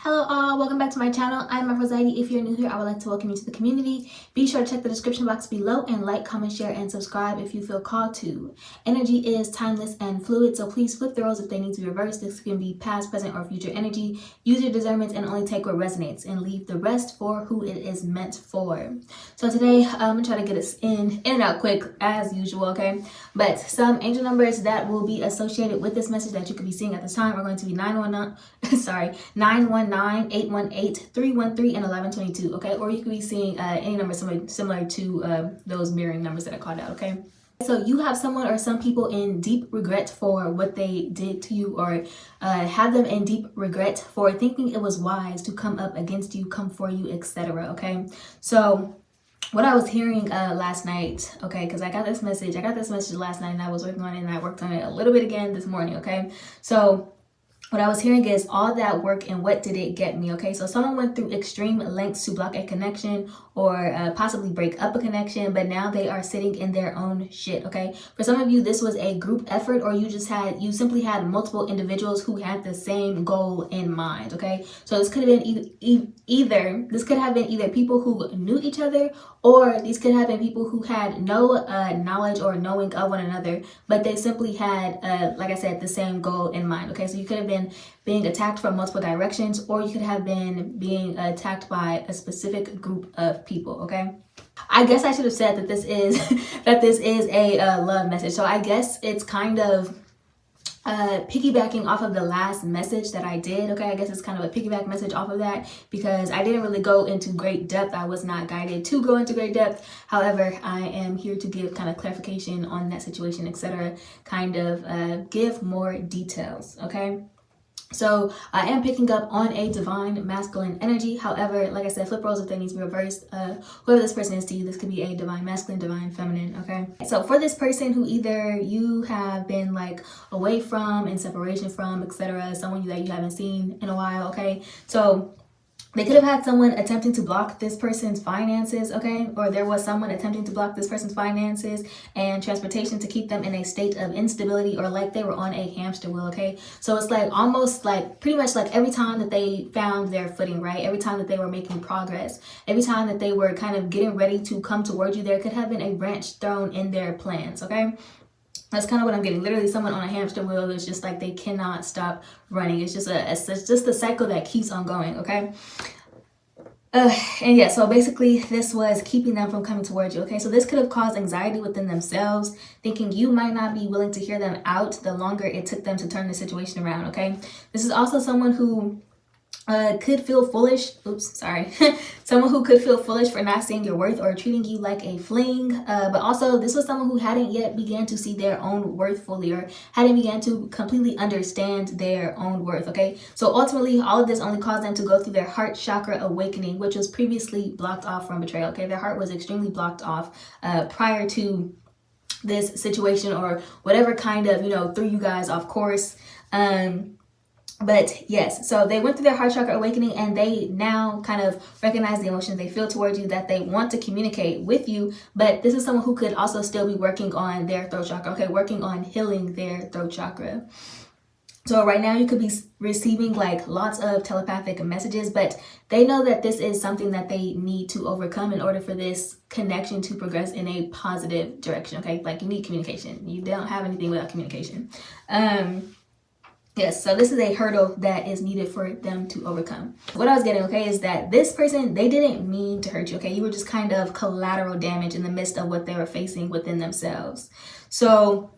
Hello all, welcome back to my channel. I'm Aphrodite. If you're new here, I would like to welcome you to the community. Be sure to check the description box below and like, comment, share, and subscribe if you feel called to. Energy is timeless and fluid, so please flip the roles if they need to be reversed. This can be past, present, or future energy. Use your discernment and only take what resonates and leave the rest for who it is meant for. So today, I'm going to try to get us in and out quick as usual, okay? But some angel numbers that will be associated with this message that you could be seeing at this time are going to be 919, 818, 313, and 1122, okay? Or you could be seeing any number similar to those mirroring numbers that I called out, okay? So you have someone or some people in deep regret for what they did to you, or have them in deep regret for thinking it was wise to come up against you, come for you, etc., okay? So what I was hearing last night, okay, because I got this message last night and I was working on it, and I worked on it a little bit again this morning, okay? So what I was hearing is all that work and what did it get me, okay? So someone went through extreme lengths to block a connection or possibly break up a connection, but now they are sitting in their own shit, okay? For some of you, this was a group effort, or you simply had multiple individuals who had the same goal in mind, okay? So this could have been either people who knew each other, or these could have been people who had no knowledge or knowing of one another, but they simply had, like I said, the same goal in mind, okay? So you could have been being attacked from multiple directions, or you could have been being attacked by a specific group of people, okay? I guess I should have said that this is a love message. So I guess it's kind of piggybacking off of the last message that I did, okay? I guess it's kind of a piggyback message off of that, because I didn't really go into great depth. I was not guided to go into great depth. However, I am here to give kind of clarification on that situation, etc., kind of give more details, okay? So I am picking up on a divine masculine energy. However, like I said, flip roles if they need to be reversed. Whoever this person is to you, this could be a divine masculine, divine feminine, okay? So for this person who either you have been like away from, in separation from, etc., someone that you haven't seen in a while, okay? So they could have had someone attempting to block this person's finances, okay? Or there was someone attempting to block this person's finances and transportation to keep them in a state of instability, or like they were on a hamster wheel, okay? So it's like almost like pretty much like every time that they found their footing, right? Every time that they were making progress, every time that they were kind of getting ready to come towards you, there could have been a wrench thrown in their plans, okay? That's kind of what I'm getting. Literally someone on a hamster wheel. It's just like they cannot stop running. It's just a cycle that keeps on going, okay? And yeah, so basically this was keeping them from coming towards you, okay? So this could have caused anxiety within themselves, thinking you might not be willing to hear them out the longer it took them to turn the situation around, okay? This is also someone who could feel foolish. Someone who could feel foolish for not seeing your worth or treating you like a fling. But also this was someone who hadn't yet began to see their own worth fully, or hadn't began to completely understand their own worth, okay? So ultimately, all of this only caused them to go through their heart chakra awakening, which was previously blocked off from betrayal, okay? Their heart was extremely blocked off prior to this situation, or whatever kind of, threw you guys off course. But yes, so they went through their heart chakra awakening, and they now kind of recognize the emotions they feel towards you, that they want to communicate with you. But this is someone who could also still be working on their throat chakra, okay? Working on healing their throat chakra. So right now you could be receiving like lots of telepathic messages, but they know that this is something that they need to overcome in order for this connection to progress in a positive direction, okay? Like you need communication. You don't have anything without communication. Yes, so this is a hurdle that is needed for them to overcome. What I was getting, okay, is that this person, they didn't mean to hurt you, okay? You were just kind of collateral damage in the midst of what they were facing within themselves. So,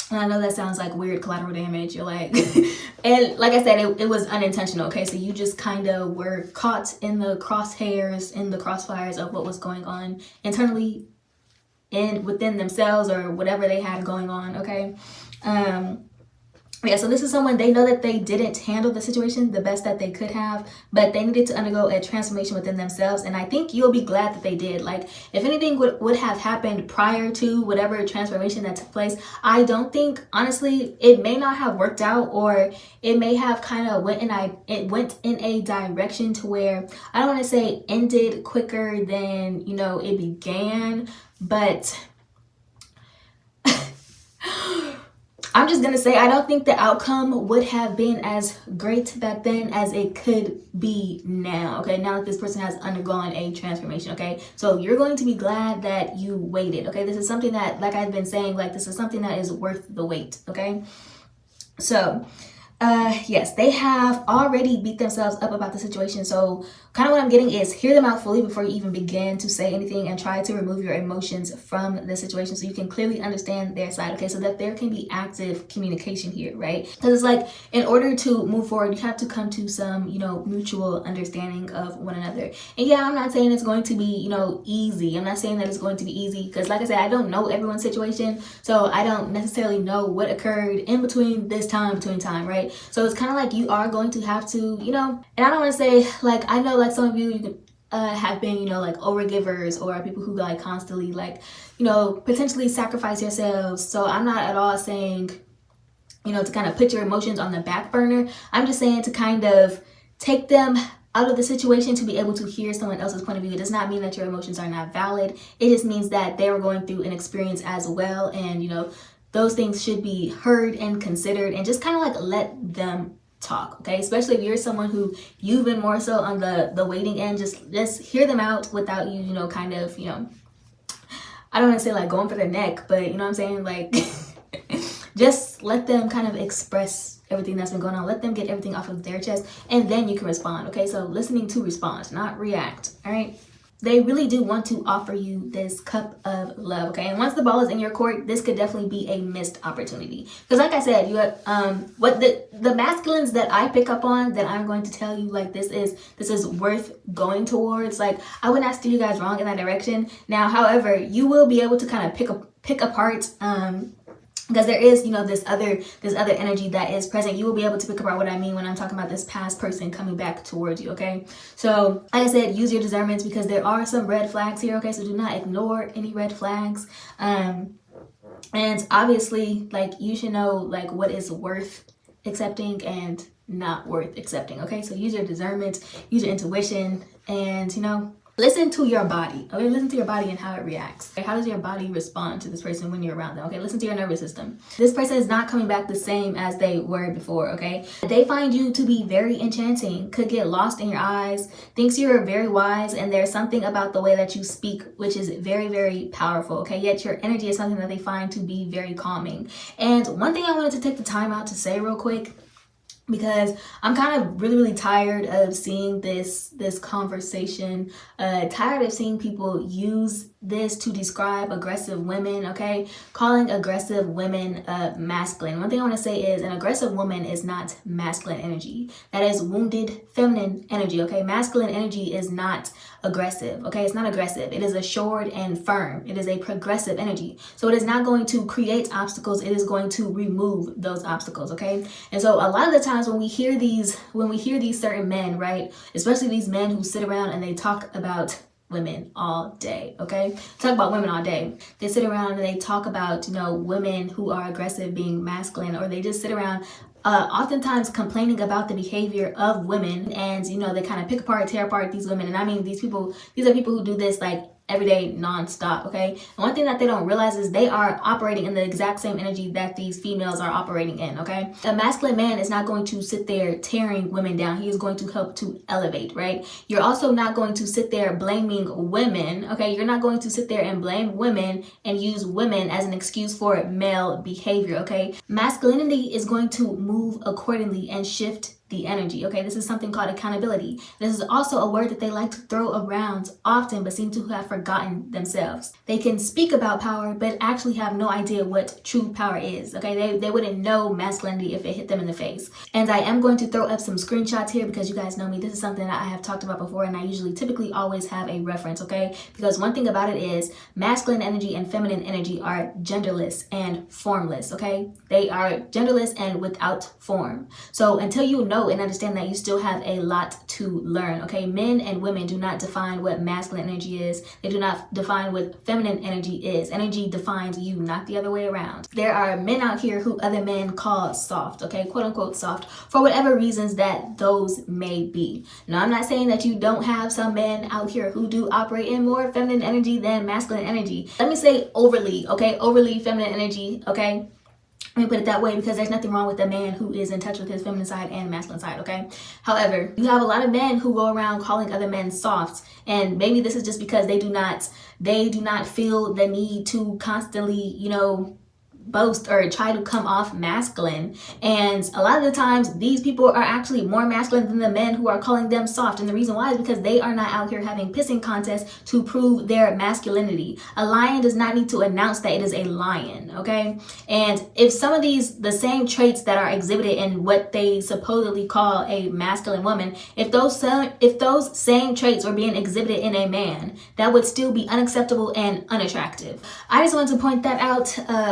and I know that sounds like weird, collateral damage. You're like, and like I said, it was unintentional, okay? So you just kind of were caught in the crosshairs, in the crossfires of what was going on internally and within themselves, or whatever they had going on, okay? Yeah, so this is someone, they know that they didn't handle the situation the best that they could have, but they needed to undergo a transformation within themselves. And I think you'll be glad that they did. Like, if anything would have happened prior to whatever transformation that took place, I don't think, honestly, it may not have worked out, or it may have kind of went in a direction to where, I don't want to say ended quicker than, it began, but I'm just gonna say I don't think the outcome would have been as great back then as it could be now. Okay, now that this person has undergone a transformation. Okay, so you're going to be glad that you waited. Okay, this is something that, like I've been saying, like this is something that is worth the wait. Okay, so yes, they have already beat themselves up about the situation. So kind of what I'm getting is hear them out fully before you even begin to say anything, and try to remove your emotions from the situation so you can clearly understand their side. Okay, so that there can be active communication here, right? Because it's like, in order to move forward, you have to come to some, mutual understanding of one another. And yeah, I'm not saying it's going to be, easy. I'm not saying that it's going to be easy, because like I said, I don't know everyone's situation, so I don't necessarily know what occurred in between time, right? So it's kind of like you are going to have to, and I don't want to say, like, I know like some of you have been, like overgivers, or people who like constantly like, potentially sacrifice yourselves. So I'm not at all saying, to kind of put your emotions on the back burner. I'm just saying to kind of take them out of the situation to be able to hear someone else's point of view. It does not mean that your emotions are not valid. It just means that they were going through an experience as well, and those things should be heard and considered, and just kind of like let them talk. Okay, especially if you're someone who you've been more so on the waiting end, just hear them out without you kind of I don't want to say like going for their neck, but you know what I'm saying, like just let them kind of express everything that's been going on. Let them get everything off of their chest, and then you can respond. Okay, so listening to respond, not react. All right, they really do want to offer you this cup of love. Okay, and once the ball is in your court, this could definitely be a missed opportunity, because like I said, you have what the masculines that I pick up on, that I'm going to tell you, like, this is worth going towards. Like, I would not steer you guys wrong in that direction. Now, however, you will be able to kind of pick apart because there is this other energy that is present. You will be able to pick apart what I mean when I'm talking about this past person coming back towards you. Okay, so like I said, use your discernment, because there are some red flags here. Okay, so do not ignore any red flags, and obviously, like, you should know like what is worth accepting and not worth accepting. Okay, so use your discernment, use your intuition, and listen to your body. Okay, listen to your body and how it reacts. Okay? How does your body respond to this person when you're around them? Okay, listen to your nervous system. This person is not coming back the same as they were before. Okay, they find you to be very enchanting, could get lost in your eyes, thinks you're very wise, and there's something about the way that you speak which is very, very powerful. Okay, yet your energy is something that they find to be very calming. And one thing I wanted to take the time out to say real quick, because I'm kind of really tired of seeing this conversation, tired of seeing people use this to describe aggressive women. Okay, calling aggressive women masculine. One thing I want to say is an aggressive woman is not masculine energy. That is wounded feminine energy. Okay, masculine energy is not aggressive. Okay, it's not aggressive. It is assured and firm. It is a progressive energy. So it is not going to create obstacles. It is going to remove those obstacles. Okay, and so a lot of the times when we hear these certain men, right, especially these men who sit around and they talk about women all day. Okay, talk about women all day. They sit around and they talk about women who are aggressive being masculine, or they just sit around oftentimes complaining about the behavior of women, and they kind of pick apart, tear apart these women. And I mean, these are people who do this like every day, non-stop. Okay, and one thing that they don't realize is they are operating in the exact same energy that these females are operating in. Okay, a masculine man is not going to sit there tearing women down. He is going to help to elevate. Right, you're also not going to sit there blaming women. Okay, you're not going to sit there and blame women and use women as an excuse for male behavior. Okay, masculinity is going to move accordingly and shift the energy. Okay, this is something called accountability. This is also a word that they like to throw around often, but seem to have forgotten themselves. They can speak about power, but actually have no idea what true power is. Okay, they wouldn't know masculinity if it hit them in the face. And I am going to throw up some screenshots here, because you guys know me. This is something that I have talked about before, and I typically always have a reference. Okay, because one thing about it is masculine energy and feminine energy are genderless and formless. Okay, they are genderless and without form. So until you know and understand that, you still have a lot to learn. Okay, men and women do not define what masculine energy is. They do not define what feminine energy is. Energy defines you, not the other way around. There are men out here who other men call soft, okay, quote unquote soft, for whatever reasons that those may be. Now, I'm not saying that you don't have some men out here who do operate in more feminine energy than masculine energy. Let me say overly, okay, overly feminine energy, okay. Let me put it that way, because there's nothing wrong with a man who is in touch with his feminine side and masculine side, okay? However, you have a lot of men who go around calling other men soft, and maybe this is just because they do not feel the need to constantly, you know, boast or try to come off masculine. And a lot of the times these people are actually more masculine than the men who are calling them soft, and the reason why is because they are not out here having pissing contests to prove their masculinity. A lion does not need to announce that it is a lion, okay? And if some of the same traits that are exhibited in what they supposedly call a masculine woman, if those same traits were being exhibited in a man, that would still be unacceptable and unattractive. I just wanted to point that out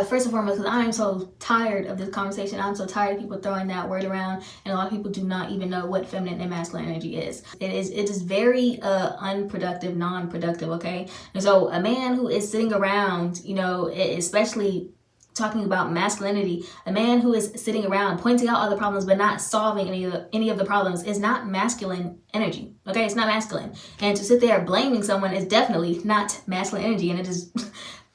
first and foremost, because I am so tired of this conversation. I'm so tired of people throwing that word around, and a lot of people do not even know what feminine and masculine energy is. It is very unproductive, non-productive, okay? And so a man who is sitting around, you know, especially talking about masculinity, a man who is sitting around pointing out all the problems but not solving any of the problems is not masculine energy, okay? It's not masculine. And to sit there blaming someone is definitely not masculine energy, and it is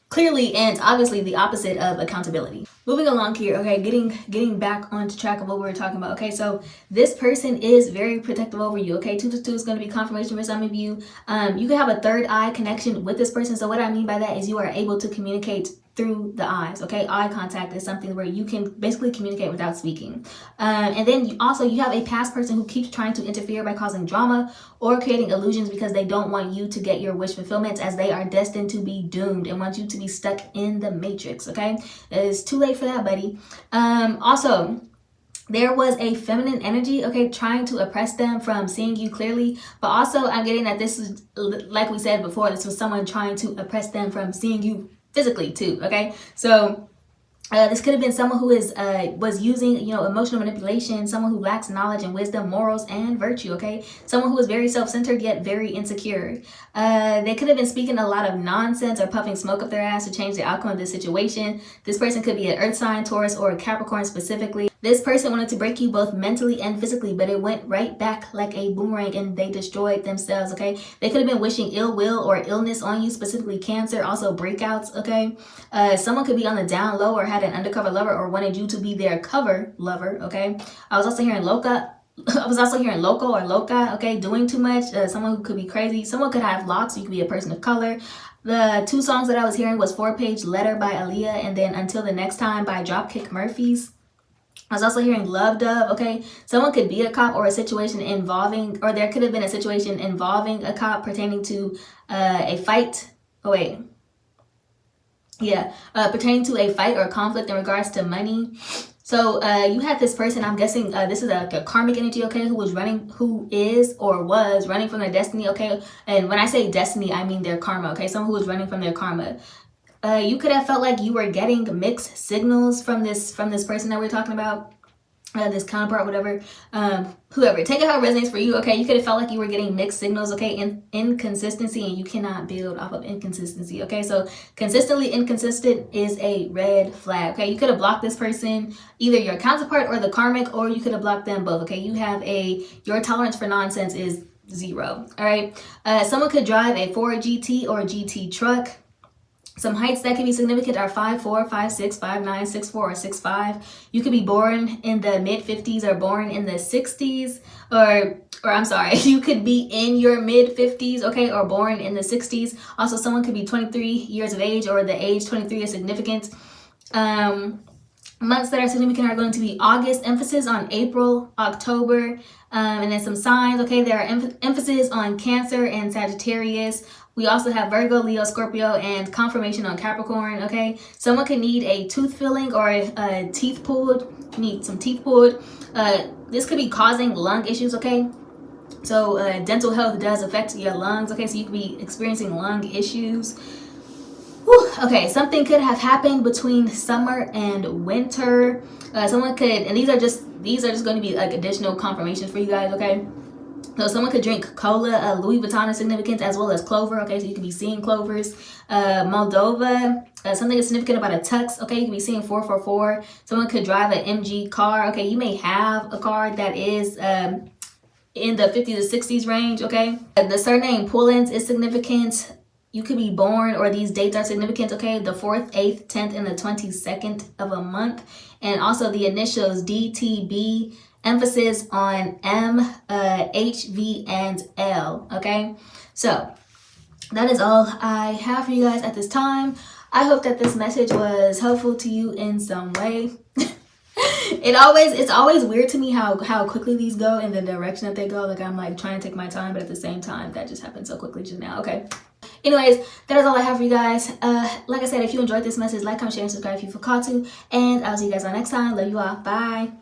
clearly and obviously the opposite of accountability. Moving along here, okay, getting back onto track of what we were talking about. Okay, so this person is very protective over you. Okay, 2 to 2 is going to be confirmation for some of you. You can have a third eye connection with this person. So what I mean by that is you are able to communicate through the eyes. Okay, eye contact is something where you can basically communicate without speaking. And then you have a past person who keeps trying to interfere by causing drama or creating illusions because they don't want you to get your wish fulfillment, as they are destined to be doomed and want you to be stuck in the matrix. Okay, it's too late for that, buddy. Also, there was a feminine energy, okay, trying to oppress them from seeing you clearly. But also, I'm getting that this is, like we said before, this was someone trying to oppress them from seeing you physically too, okay? So this could have been someone who was using, you know, emotional manipulation, someone who lacks knowledge and wisdom, morals, and virtue, okay? Someone who is very self-centered yet very insecure. They could have been speaking a lot of nonsense or puffing smoke up their ass to change the outcome of this situation. This person could be an Earth sign, Taurus, or a Capricorn specifically. This person wanted to break you both mentally and physically, but it went right back like a boomerang and they destroyed themselves, okay? They could have been wishing ill will or illness on you, specifically cancer, also breakouts, okay? Someone could be on the down low or had an undercover lover or wanted you to be their cover lover, okay? I was also hearing loco or loca, okay? Doing too much. Someone who could be crazy. Someone could have locks. You could be a person of color. The 2 songs that I was hearing was 4-Page Letter by Aaliyah and then Until the Next Time by Dropkick Murphys. I was also hearing Love Dove, okay? Someone could be a cop or a situation involving, or there could have been a situation involving a cop pertaining to a fight. Oh, wait. Yeah, pertaining to a fight or conflict in regards to money. So you had this person, I'm guessing this is a karmic energy, okay, who is or was running from their destiny, okay? And when I say destiny, I mean their karma, okay? Someone who was running from their karma. You could have felt like you were getting mixed signals from this person that we're talking about, this counterpart, whatever, whoever. Take it how it resonates for you, okay? You could have felt like you were getting mixed signals, okay? Inconsistency, and you cannot build off of inconsistency, okay? So consistently inconsistent is a red flag, okay? You could have blocked this person, either your counterpart or the karmic, or you could have blocked them both, okay? You have your tolerance for nonsense is 0, all right? Someone could drive a Ford GT or GT truck. Some heights that can be significant are 5'4", 5'6", 5'9", 6'4", or 6'5". You could be born in the mid-50s or born in the 60s, or I'm sorry, you could be in your mid-50s, okay, or born in the 60s. Also, someone could be 23 years of age, or the age 23 is significant. Months that are significant are going to be August, emphasis on April, October, and then some signs, okay? There are emphasis on Cancer and Sagittarius. We also have Virgo, Leo, Scorpio, and confirmation on Capricorn, okay? Someone could need a tooth filling or a teeth pulled. You need some teeth pulled. This could be causing lung issues, okay? So dental health does affect your lungs, okay? So you could be experiencing lung issues. Whew, okay, something could have happened between summer and winter. Someone could, and these are just going to be like additional confirmations for you guys, okay? So someone could drink cola, Louis Vuitton is significant, as well as clover, okay? So you could be seeing clovers. Moldova, something is significant about a tux, okay? You could be seeing 444. Someone could drive an MG car, okay? You may have a car that is in the 50s to 60s range, okay? The surname Pullins is significant. you could be born, or these dates are significant, okay? The 4th, 8th, 10th, and the 22nd of a month. And also the initials DTB, emphasis on M, H, V, and L, okay? So that is all I have for you guys at this time. I hope that this message was helpful to you in some way. It's always weird to me how quickly these go in the direction that they go. Like, I'm like trying to take my time, but at the same time, that just happened so quickly just now. Okay. Anyways, that is all I have for you guys. Like I said, if you enjoyed this message, like, comment, share, and subscribe if you feel called to. And I'll see you guys on next time. Love you all. Bye.